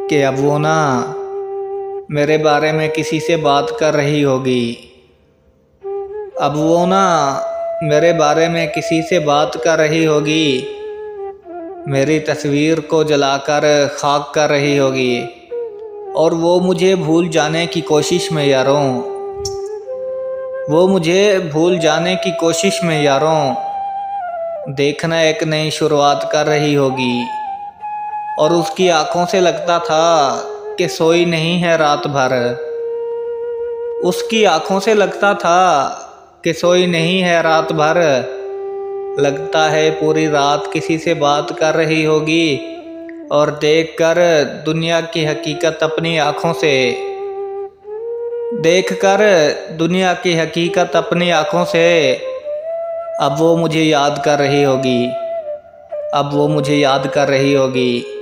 कि अब वो ना मेरे बारे में किसी से बात कर रही होगी। अब वो ना मेरे बारे में किसी से बात कर रही होगी। मेरी तस्वीर को जलाकर खाक कर रही होगी। और वो मुझे भूल जाने की कोशिश में यारों, वो मुझे भूल जाने की कोशिश में यारों, देखना एक नई शुरुआत कर रही होगी। और उसकी आंखों से लगता था कि सोई नहीं है रात भर। उसकी आंखों से लगता था कि सोई नहीं है रात भर। लगता है पूरी रात किसी से बात कर रही होगी। और देखकर दुनिया की हकीकत अपनी आंखों से, देखकर दुनिया की हकीकत अपनी आंखों से, अब वो मुझे याद कर रही होगी। अब वो मुझे याद कर रही होगी।